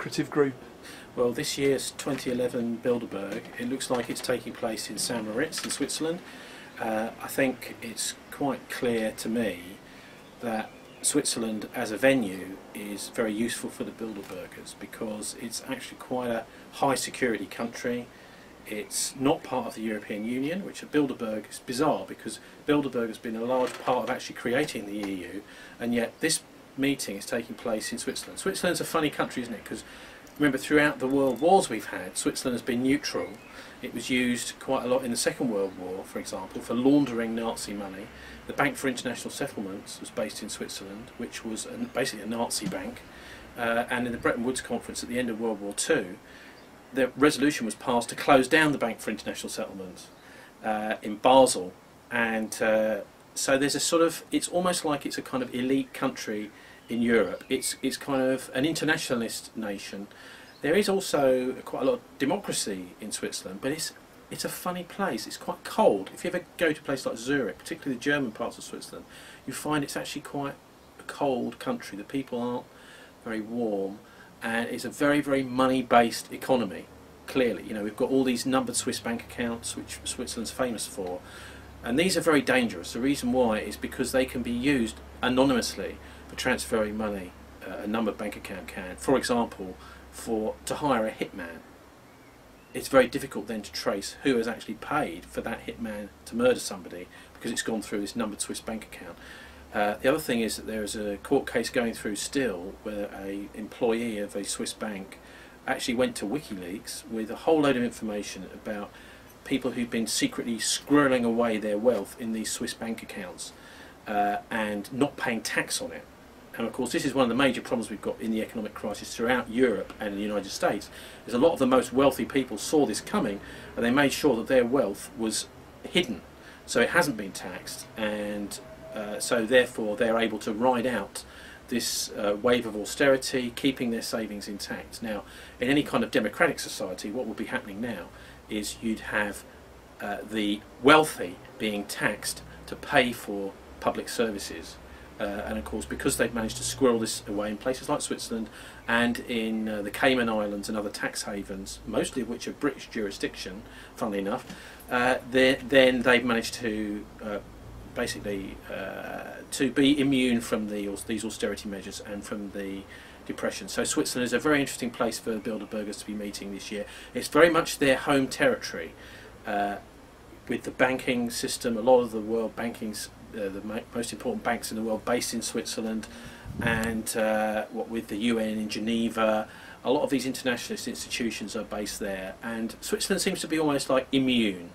lucrative group? Well, this year's 2011 Bilderberg, it looks like it's taking place in St. Moritz in Switzerland. I think it's quite clear to me that Switzerland as a venue is very useful for the Bilderbergers because it's actually quite a high security country. It's not part of the European Union, which at Bilderberg is bizarre because Bilderberg has been a large part of actually creating the EU, and yet this meeting is taking place in Switzerland. Switzerland's a funny country, isn't it? Because remember, throughout the world wars we've had, Switzerland has been neutral. It was used quite a lot in the Second World War, for example, for laundering Nazi money. The Bank for International Settlements was based in Switzerland, which was basically a Nazi bank. And in the Bretton Woods Conference at the end of World War II, the resolution was passed to close down the Bank for International Settlements in Basel. And so there's a sort of, it's almost like it's a kind of elite country in Europe. It's kind of an internationalist nation. There is also quite a lot of democracy in Switzerland, but it's a funny place. It's quite cold. If you ever go to a place like Zurich, particularly the German parts of Switzerland, you find it's actually quite a cold country. The people aren't very warm, and it's a very, very money-based economy, clearly. You know, we've got all these numbered Swiss bank accounts, which Switzerland's famous for, and these are very dangerous. The reason why is because they can be used anonymously for transferring money. A numbered bank account can. For example, to hire a hitman. It's very difficult then to trace who has actually paid for that hitman to murder somebody because it's gone through this numbered Swiss bank account. The other thing is that there is a court case going through still where an employee of a Swiss bank actually went to WikiLeaks with a whole load of information about people who've been secretly squirreling away their wealth in these Swiss bank accounts and not paying tax on it. And of course this is one of the major problems we've got in the economic crisis throughout Europe and the United States, is a lot of the most wealthy people saw this coming and they made sure that their wealth was hidden, so it hasn't been taxed, and so therefore they're able to ride out this wave of austerity, keeping their savings intact. Now, in any kind of democratic society, what would be happening now is you'd have the wealthy being taxed to pay for public services. And of course, because they've managed to squirrel this away in places like Switzerland and in the Cayman Islands and other tax havens, mostly of which are British jurisdiction, funnily enough, then they've managed to basically to be immune from these austerity measures and from the depression. So Switzerland is a very interesting place for the Bilderbergers to be meeting this year. It's very much their home territory. With the banking system, a lot of the world banking's the most important banks in the world based in Switzerland, and what with the UN in Geneva, a lot of these internationalist institutions are based there, and Switzerland seems to be almost like immune